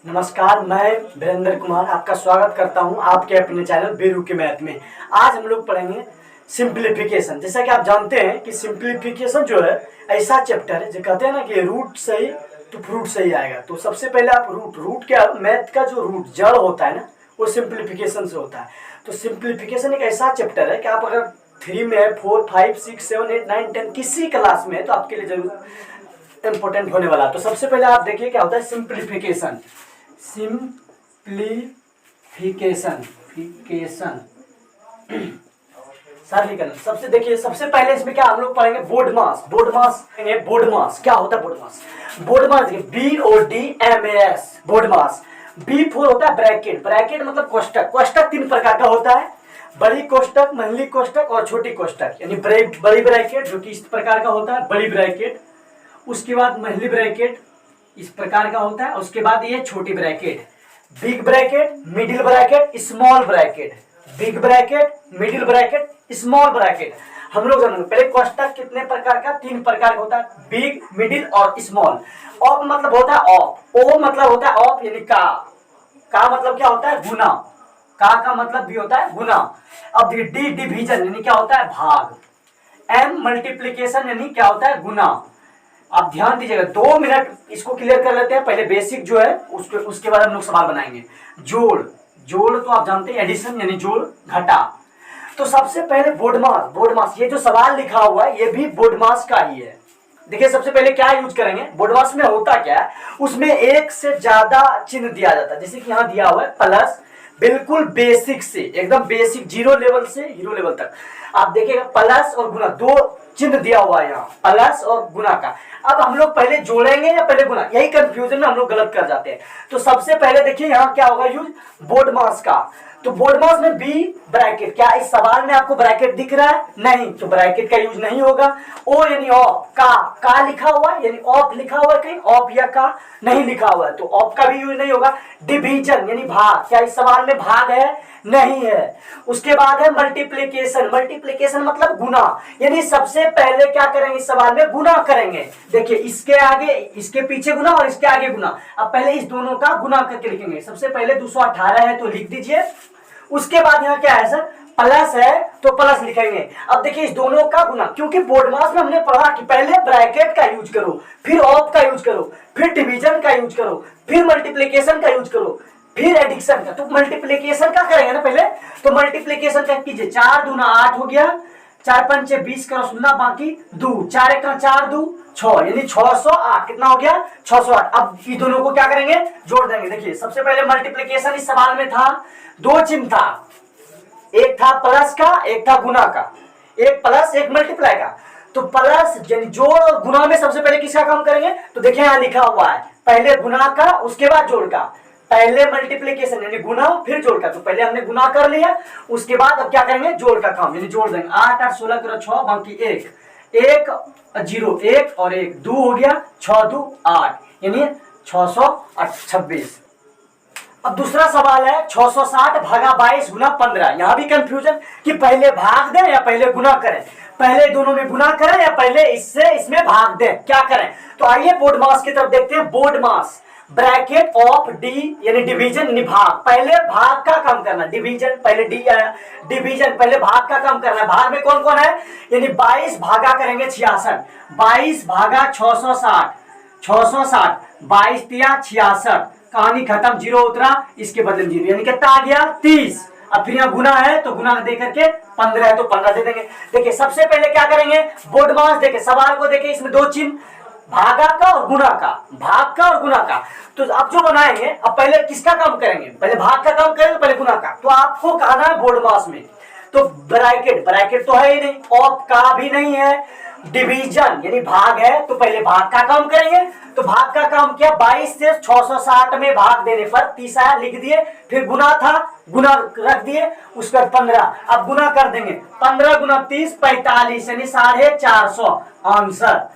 नमस्कार, मैं वीरेंद्र कुमार आपका स्वागत करता हूं आपके अपने चैनल बीरू के मैथ में। आज हम लोग पढ़ेंगे सिंप्लीफिकेशन। जैसा कि आप जानते हैं कि सिंप्लीफिकेशन जो है ऐसा चैप्टर है जो कहते हैं ना कि रूट सही तो फ्रूट सही आएगा। तो सबसे पहले आप रूट क्या, मैथ का जो रूट जड़ होता है ना वो सिंप्लीफिकेशन से होता है। तो सिंप्लीफिकेशन एक ऐसा चैप्टर है कि आप अगर 3 में 4, 5, 6, 7, 8, 9, 10 किसी क्लास में है तो आपके लिए जरूर इंपॉर्टेंट होने वाला। तो सबसे पहले आप देखिए क्या होता है सिंप्लीफिकेशन। सरलीकरण। सबसे पहले इसमें क्या हम लोग पढ़ेंगे बोर्ड मास। बोर्ड मास क्या होता है? बोर्ड मास BODMAS बोर्ड मास। B4 होता है ब्रैकेट मतलब कोष्टक 3 प्रकार का होता है, बड़ी कोष्टक, मंडली कोष्टक और छोटी कोष्टक। यानी बड़ी ब्रैकेट जो कि इस प्रकार का होता है, बड़ी ब्रैकेट, उसके बाद मंडली ब्रैकेट इस प्रकार का होता है, उसके बाद ये छोटी bracket, big bracket, middle bracket, small bracket, big bracket, middle bracket, small bracket. हम लोग जानेंगे पहले कोष्टक कितने प्रकार का, 3 प्रकार का होता है, बिग, मिडिल और स्मॉल। ऑफ मतलब होता है ऑफ, ओ मतलब होता है ऑफ यानी का मतलब क्या होता है? गुना। का मतलब भी होता है गुना। अब डी डिवीजन यानी क्या होता है? भाग। एम मल्टीप्लीकेशन यानी क्या होता है? गुना। आप ध्यान दीजिएगा, 2 मिनट इसको क्लियर कर लेते हैं। पहले बेसिक जो है उसके बाद हम लोग सवाल बनाएंगे। जोड़ तो आप जानते हैं एडिशन यानी जोड़ घटा। तो सबसे पहले बोर्ड मास ये जो सवाल लिखा हुआ है ये भी बोर्ड मास का ही है। देखिए सबसे पहले क्या यूज करेंगे, बोर्ड मास में होता क्या है, उसमें एक से ज्यादा चिन्ह दिया जाता है। जैसे कि यहाँ दिया हुआ है प्लस, बिल्कुल बेसिक से एकदम बेसिक जीरो लेवल से हीरो लेवल तक आप देखिएगा प्लस और गुना 2 चिन्ह दिया हुआ है यहाँ, प्लस और गुना का। अब हम लोग पहले जोड़ेंगे या पहले गुना, यही कंफ्यूजन में हम लोग गलत कर जाते हैं। तो सबसे पहले देखिए यहाँ क्या होगा यूज बोर्ड मास का। तो बोर्ड मास में बी ब्रैकेट, क्या इस सवाल में आपको ब्रैकेट दिख रहा है? नहीं, तो ब्रैकेट का यूज नहीं होगा। ओ यानी ऑफ, का लिखा हुआ है यानी ऑफ लिखा हुआ है, कहीं ऑफ या का नहीं लिखा हुआ है तो ऑफ का भी यूज नहीं होगा। डिवीजन यानी भाग, क्या इस सवाल में भाग है? नहीं है। उसके बाद है मल्टीप्लीकेशन मतलब गुना, यानी सबसे पहले क्या करेंगे इस सवाल में? गुना करेंगे। देखिए इसके आगे इसके पीछे गुना और इसके आगे गुना। अब पहले इस दोनों का गुना करके लिखेंगे। सबसे पहले 218 है तो लिख दीजिए। उसके बाद यहाँ क्या है सर? प्लस है तो प्लस लिखेंगे। अब देखिए इस दोनों का गुना, क्योंकि बोर्ड मास में हमने पढ़ा कि पहले ब्रैकेट का यूज करो, फिर ऑफ का यूज करो, फिर डिवीजन का यूज करो, फिर मल्टीप्लीकेशन का यूज करो, फिर एडिशन का। तो मल्टीप्लीकेशन का करेंगे ना पहले, तो मल्टीप्लीकेशन का कीजिए। 4 दूना 8 हो गया, 4 पंचे 20 करो 0 बाकी 2, 4 एक 4 2 6 यानी 608। कितना हो गया? 608। अब ये दोनों को क्या करेंगे? जोड़ देंगे। देखिए सबसे पहले मल्टीप्लीकेशन इस सवाल में था, 2 चिन्ह था, एक था प्लस का एक था गुना का, एक प्लस एक मल्टीप्लाई का। तो प्लस यानी जोड़ और गुना में सबसे पहले किसका काम करेंगे? तो देखिए यहाँ लिखा हुआ है पहले गुना का उसके बाद जोड़ का, पहले मल्टीप्लीकेशन यानी गुना फिर जोड़ का। तो पहले हमने गुना कर लिया, उसके बाद अब क्या करेंगे? जोड़ का काम यानी जोड़ देंगे। 8 8 16 करो 6 बाकी 1 1 0 1 और 1 2 हो गया, 6 2 8 यानी 626। अब दूसरा सवाल है 660 भागा 22 गुना 15। यहां भी कंफ्यूजन कि पहले भाग दें या पहले गुना करें, पहले दोनों में गुना करें या पहले इससे इसमें भाग दें, क्या करें? तो आइए बोर्ड मास की तरफ देखते हैं। Board mass bracket of D यानी डिवीजन यानी भाग, पहले भाग का काम करना। डिवीजन पहले डी आया, डिवीजन पहले भाग का काम करना है। भाग में कौन कौन है? यानी 22 भागा करेंगे 66, 22 भागा 660, 660 22 तिया 66, कहानी खत्म, जीरो उतरा, इसके बदले में जीरो यानी कितना आ गया? 30। अब फिर यहाँ गुना है तो गुना दे करके 15 है तो 15 दे देंगे। देखिए सबसे पहले क्या करेंगे? बोर्ड मास देखे सवाल को देखे, इसमें 2 चिन्ह, भागा का और गुना का, भाग का और गुना का। तो अब जो बनाएंगे, अब पहले किसका काम करेंगे? पहले भाग का काम करेंगे पहले गुना का। तो आपको कहना है बोर्ड मास में तो ब्रैकेट तो है ही नहीं, ऑफ का भी नहीं है, डिवीजन यानी भाग है तो पहले भाग का काम करेंगे। तो भाग का काम किया, 22 से 660 में भाग देने पर 30 आया, लिख दिए। फिर गुना था, गुना रख दिए, उसका 15। अब गुना कर देंगे, 15 गुना 30 45 यानी 450 आंसर।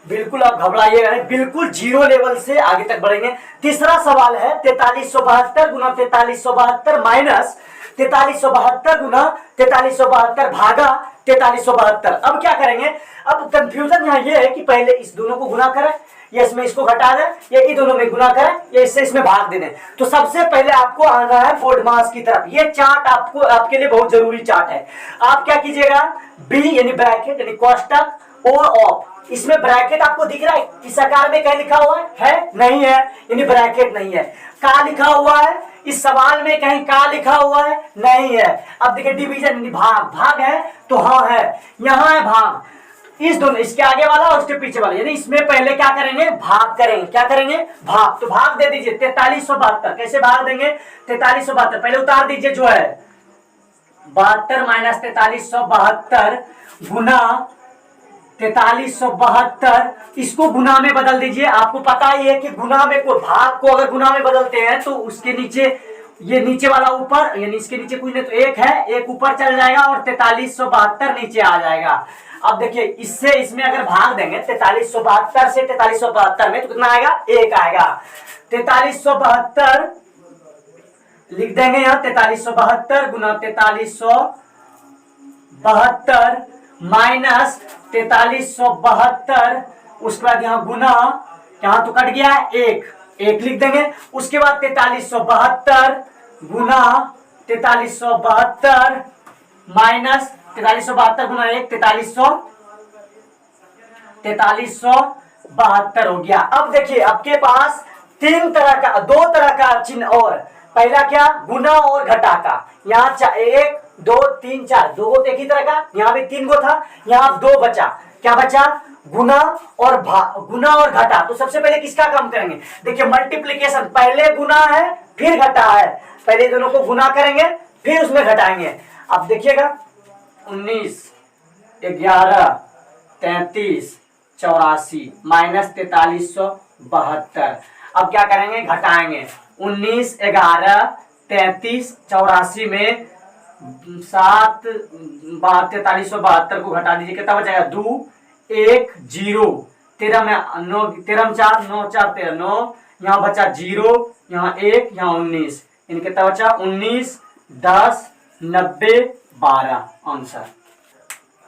बिल्कुल आप घबराइएगा नहीं, बिल्कुल जीरो लेवल से आगे तक बढ़ेंगे। तीसरा सवाल है 4372 गुना 4372 माइनस 4372 गुना 4372 भागा 4372। अब क्या करेंगे? अब कंफ्यूजन यहाँ ये है कि पहले इस दोनों को गुना करें ये इसमें इसको घटा दें, ये इन दोनों में गुना करें, ये इससे इसमें भाग दे दें। तो सबसे पहले आपको आना है बोर्ड मास की तरफ। ये चार्ट आपको आपके लिए बहुत जरूरी चार्ट है। आप क्या कीजिएगा, बी यानी ब्रैकेट यानी कोष्टक और ऑफ, इसमें ब्रैकेट आपको दिख रहा है, इस आकार में क्या लिखा हुआ है? नहीं है, यानी ब्रैकेट नहीं है। का लिखा हुआ है इस सवाल में, कहीं का लिखा हुआ है? नहीं है। अब देखिए डिवीजन यानी भाग, भाग है तो हाँ है, यहाँ है भाग, इस दोनों, इसके आगे वाला और उसके पीछे वाला, यानी इसमें पहले क्या करेंगे, भाग करेंगे। क्या करेंगे? भाग। तो भाग दे दीजिए 4372। कैसे भाग देंगे? 4372 पहले उतार दीजिए, जो है 72 माइनस 4372 गुना 4372, इसको गुना में बदल दीजिए। आपको पता ही है कि गुना में को भाग को अगर गुना में बदलते हैं तो उसके नीचे, ये नीचे वाला ऊपर, यानी इसके नीचे कुछ नहीं तो एक है, एक ऊपर चल जाएगा और 4372 नीचे आ जाएगा। अब देखिए इससे इसमें अगर भाग देंगे 4372 से 4372 में तो कितना आएगा? 1 आएगा। 4372 लिख देंगे यहाँ, 4372 गुना 4372 माइनस 4372, उसके बाद यहाँ गुना, यहाँ तो कट गया है, एक लिख देंगे। उसके बाद 4372 गुना 4372 माइनस 4372 गुना 1, 4372 हो गया। अब देखिए आपके पास दो तरह का चिन्ह और, पहला क्या? गुना और घटा का। यहाँ 1 2 3 4 दो गो एक ही तरह का, यहाँ भी 3 गो था, यहाँ 2 बचा। क्या बचा? गुना और गुना और घटा। तो सबसे पहले किसका काम करेंगे? देखिए मल्टीप्लीकेशन, पहले गुना है फिर घटा है, पहले दोनों को गुना करेंगे फिर उसमें घटाएंगे। अब देखिएगा 19 11 33 84 माइनस 4372। अब क्या करेंगे? घटाएंगे। 19 11 33 84 में 4372 को घटा दीजिए, कितना बचेगा? 2 1 0, 13 में 9, 13 में 4 9 4 13 9, यहाँ बचा 0, यहाँ 1, यहाँ 19, इन कितना बचा? 19 10 90 12 आंसर।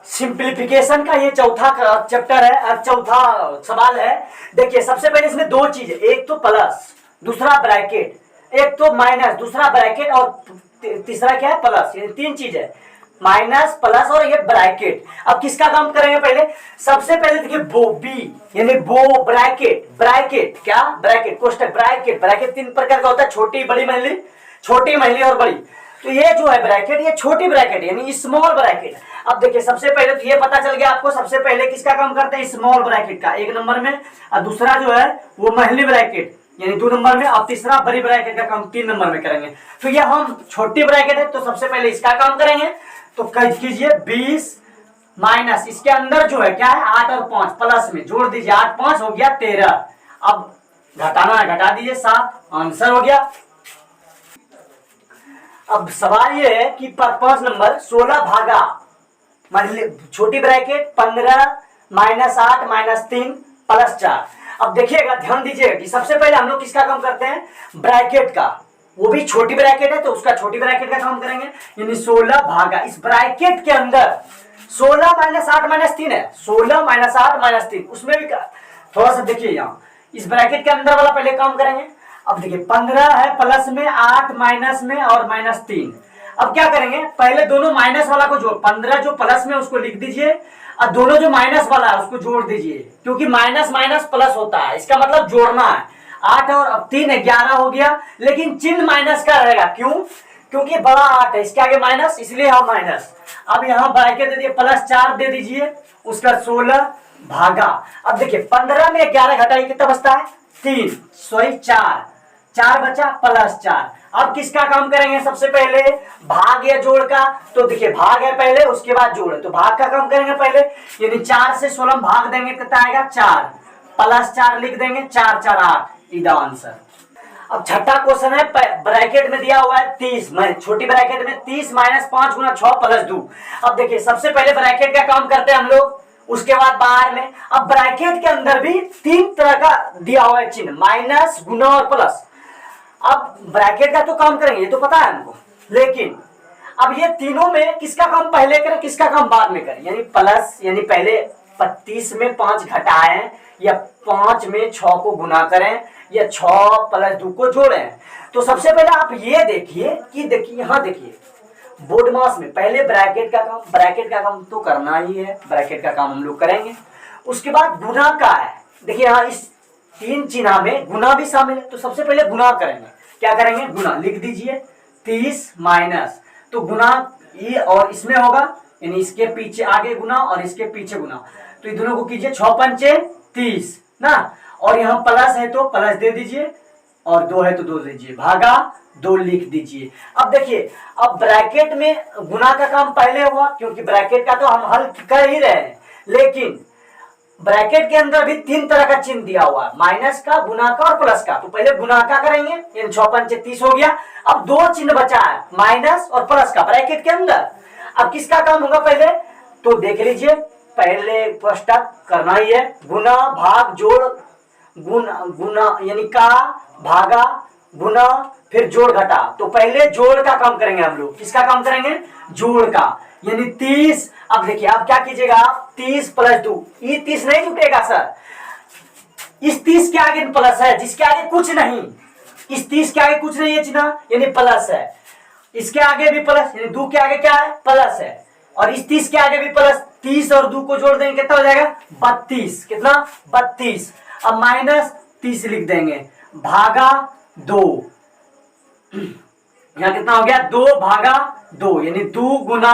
सिंप्लीफिकेशन का ये चौथा चैप्टर है, चौथा सवाल है। देखिए सबसे पहले इसमें दो चीज है, एक तो प्लस दूसरा ब्रैकेट, एक तो माइनस दूसरा ब्रैकेट और तीसरा क्या है? प्लस। ये 3 चीज है, माइनस प्लस और ये ब्रैकेट। अब किसका काम करेंगे? पहले सबसे पहले देखिए बी यानी बो ब्रैकेट, ब्रैकेट क्या? ब्रैकेट कोष्टक, ब्रैकेट। ब्रैकेट 3 प्रकार का होता है, छोटी बड़ी महिली, छोटी महिली और बड़ी। तो ये जो है ब्रैकेट, ये छोटी ब्रैकेट यानी स्मॉल ब्रैकेट। अब देखिए सबसे पहले तो ये पता चल गया आपको, सबसे पहले किसका काम करते हैं? स्मॉल ब्रैकेट का 1 नंबर में, और दूसरा जो है वो महिली ब्रैकेट यानी 2 नंबर में, और तीसरा बड़ी ब्रैकेट का काम 3 नंबर में करेंगे। तो ये हम छोटी ब्रैकेट है तो सबसे पहले इसका काम करेंगे। तो कीजिए 20 माइनस, इसके अंदर जो है क्या है? 8 और 5 प्लस में जोड़ दीजिए, 8 5 हो गया 13। अब घटाना है, घटा दीजिए 7, आंसर हो गया। अब सवाल ये है कि 5 नंबर 16 भागा छोटी ब्रैकेट 15 माइनस 8 माइनस 3 प्लस 4। अब देखिएगा, ध्यान दीजिएगा कि सबसे पहले हम लोग किसका काम करते हैं? ब्रैकेट का, वो भी छोटी ब्रैकेट है तो उसका छोटी ब्रैकेट का काम करेंगे, यानी 16 भागा इस ब्रैकेट के अंदर 16 माइनस 8 माइनस 3 है, 16 माइनस 8 माइनस 3, उसमें भी थोड़ा सा देखिए यहाँ इस ब्रैकेट के अंदर वाला पहले काम करेंगे। अब देखिए 15 है प्लस में, 8 माइनस में और माइनस 3। अब क्या करेंगे? पहले दोनों माइनस वाला को जोड़, 15 जो प्लस में उसको लिख दीजिए और दोनों जो माइनस वाला है उसको जोड़ दीजिए, क्योंकि माइनस माइनस प्लस होता है, इसका मतलब जोड़ना है। 8 और अब 3 है 11 हो गया, लेकिन चिन्ह माइनस का रहेगा। क्यों? क्योंकि बड़ा 8 है, इसके आगे माइनस, इसलिए हम माइनस। अब यहाँ ब्रैकेट दे दिए, प्लस 4 दे दीजिए, उसका 16 भागा। अब देखिए 15 में 11 घटाइए, कितना बचता है? 4 बचा प्लस 4। अब किसका काम करेंगे? सबसे पहले भाग या जोड़ का। तो देखिए भाग है पहले, उसके बाद जोड़ है, तो भाग का काम करेंगे पहले, यानी 4 से 16 भाग देंगे, कितना आएगा? 4 प्लस 4 लिख देंगे, 4 4 8, इधर आंसर। अब छठा क्वेश्चन है, ब्रैकेट में दिया हुआ है 30, छोटी ब्रैकेट में 30 माइनस 5 गुना 6 प्लस 2। अब देखिए सबसे पहले ब्रैकेट का काम करते हैं हम लोग, उसके बाद बाहर में। अब ब्रैकेट के अंदर भी 3 तरह का दिया हुआ है चिन्ह, माइनस गुना और प्लस। अब ब्रैकेट का तो काम करेंगे, ये तो पता है हमको, लेकिन अब ये तीनों में किसका काम पहले करें किसका काम बाद में करें? यानी प्लस, यानी पहले 32 में 5 घटाएं या 5 में 6 को गुना करें या 6 प्लस 2 को जोड़ें। तो सबसे पहले आप ये देखिए कि देखिए यहाँ देखिए बोर्ड मास में पहले ब्रैकेट का काम तो करना ही है, ब्रैकेट का काम हम लोग करेंगे। उसके बाद गुना का है, देखिए यहाँ इस 3 चिन्ह में गुना भी शामिल है, तो सबसे पहले गुना करेंगे। क्या करेंगे? गुना लिख दीजिए 30 माइनस, तो गुना ये और इसमें होगा, यानी इसके पीछे आगे गुना और इसके पीछे गुना, तो इन दोनों को कीजिए 6 पंचे 30 ना, और यहाँ प्लस है तो प्लस दे दीजिए और 2 है तो 2 दीजिए, भागा 2 लिख दीजिए। अब देखिए, अब ब्रैकेट में गुना का काम पहले हुआ क्योंकि ब्रैकेट का तो हम हल कर ही रहे हैं, लेकिन ब्रैकेट के अंदर भी 3 तरह का चिन्ह दिया हुआ है, माइनस का, गुना का और प्लस का। तो पहले गुना का करेंगे, इन 6 पंचे 30 हो गया। अब 2 चिन्ह बचा है, माइनस और प्लस का ब्रैकेट के अंदर। अब किसका काम होगा पहले? तो देख लीजिए, पहले फर्स्ट करना ही है, गुना भाग जोड़, गुना यानी का भागा गुना फिर जोड़ घटा। तो पहले जोड़ का काम करेंगे हम लोग। किसका काम करेंगे? जोड़ का, यानी 30। अब देखिए, आप क्या कीजिएगा, 30 प्लस 2, ये 30 नहीं जुटेगा सर, इस 30 के आगे प्लस है, जिसके आगे कुछ नहीं, इस 30 के आगे कुछ नहीं है चिन्ह, यानी प्लस है। इसके आगे भी प्लस, यानी 2 के आगे क्या है? प्लस है। और इस 30 के आगे भी प्लस, 30 और 2 को जोड़ देंगे कितना हो जाएगा? 32। कितना? 32। अब माइनस 30 लिख देंगे, भागा 2, यहां कितना हो गया? 2 भागा 2, यानी 2 गुना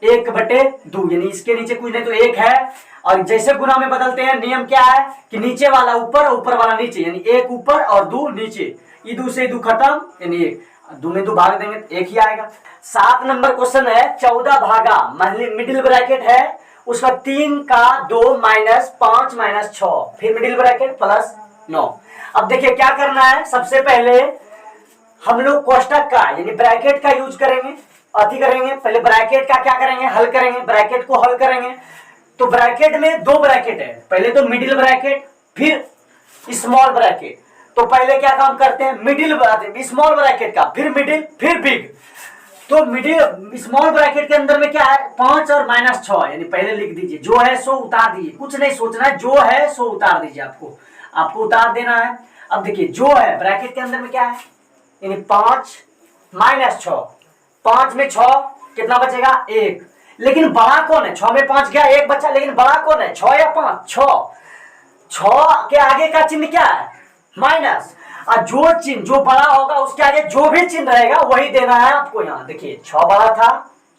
1/2, यानी इसके नीचे कुछ नहीं तो 1 है। और जैसे गुना में बदलते हैं, नियम क्या है कि नीचे वाला ऊपर, ऊपर वाला नीचे, यानी 1 ऊपर और 2 नीचे, ये 2 से 2 खत्म, यानी 1, 2 में 2 भाग देंगे तो 1 ही आएगा। 7 नंबर क्वेश्चन है, 14 भागा, मिडिल ब्रैकेट है उसका 3 का 2 माइनस 5 माइनस 6, फिर मिडिल ब्रैकेट प्लस 9। अब देखिए क्या करना है, सबसे पहले हम लोग कोष्टक का यानी ब्रैकेट का यूज करेंगे, करेंगे। पहले ब्रैकेट का क्या करेंगे? हल करेंगे, ब्रैकेट को हल करेंगे। तो ब्रैकेट में 2 ब्रैकेट है, पहले तो मिडिल ब्रैकेट फिर स्मॉल ब्रैकेट। तो पहले क्या काम करते हैं? मिडिल स्मॉल ब्रैकेट का, फिर मिडिल फिर बिग। तो मिडिल स्मॉल ब्रैकेट के अंदर में क्या है? 5 और माइनस 6, यानी पहले लिख दीजिए, जो है सो उतार दीजिए, कुछ नहीं सोचना है, जो है सो उतार दीजिए, आपको उतार देना है। अब देखिए, जो है ब्रैकेट के अंदर में क्या है, यानी 5 माइनस 6, 5 में 6 कितना बचेगा? 1। लेकिन बड़ा कौन है? 6 में 5 गया, 1 बचा, लेकिन बड़ा कौन है? 6 या 5? 6 के आगे का चिन्ह क्या है? माइनस। और जो चिन्ह जो बड़ा होगा उसके आगे जो भी चिन्ह रहेगा वही देना है आपको। यहाँ देखिए, 6 बड़ा था,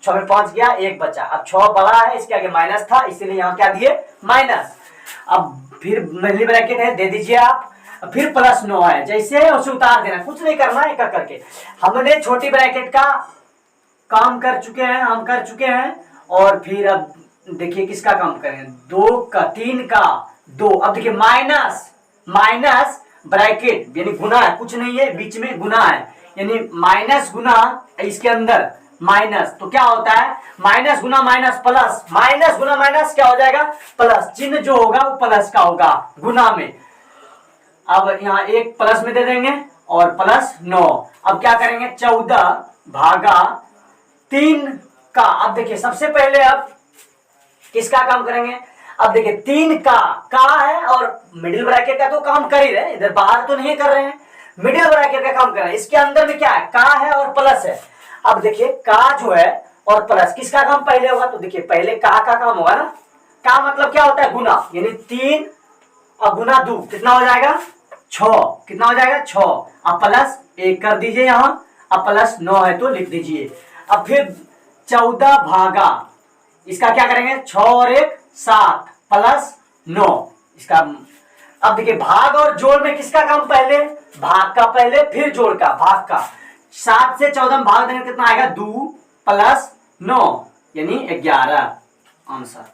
6 में 5 गया, 1 बचा। अब 6 बड़ा है, इसके आगे माइनस था, इसीलिए यहाँ क्या दिए? माइनस। अब फिर मिडिल ब्रैकेट है, दे दीजिए आप, फिर प्लस 9 है, जैसे है उसे उतार देना, कुछ नहीं करना है, एक करके। हमने छोटी ब्रैकेट का काम कर चुके हैं, हम कर चुके हैं। और फिर अब देखिए किसका काम करें? 2 का 3 का 2। अब देखिए, माइनस ब्रैकेट यानी गुना है, कुछ नहीं है, बीच में गुना है, यानी माइनस गुना, इसके अंदर माइनस, तो क्या होता है? माइनस गुना माइनस प्लस, माइनस गुना माइनस क्या हो जाएगा? प्लस। चिन्ह जो होगा वो प्लस का होगा गुना में। अब यहाँ 1 प्लस में दे देंगे और प्लस 9। अब क्या करेंगे? 14 भागा 3 का। अब देखिए, सबसे पहले अब किसका काम करेंगे? अब देखिए, 3 का है और मिडिल ब्रैकेट का तो काम कर ही रहे हैं, इधर बाहर तो नहीं कर रहे हैं, मिडिल ब्रैकेट का काम कर रहे हैं। इसके अंदर में क्या है? का है और प्लस है। अब देखिए, का जो है और प्लस, किसका काम पहले होगा? तो देखिए, पहले का काम होगा ना। का मतलब क्या होता है? गुना, यानी 3 और गुना 2 कितना हो जाएगा? 6। कितना हो जाएगा? 6। अब प्लस 1 कर दीजिए यहाँ, अब प्लस 9 है तो लिख दीजिए। अब फिर 14 भागा, इसका क्या करेंगे? 6 और 1 7 प्लस 9 इसका। अब देखिए, भाग और जोड़ में किसका काम पहले? भाग का पहले, फिर जोड़ का, भाग का। 7 से 14 में भाग देंगे कितना आएगा? 2 प्लस 9 यानी 11 आंसर।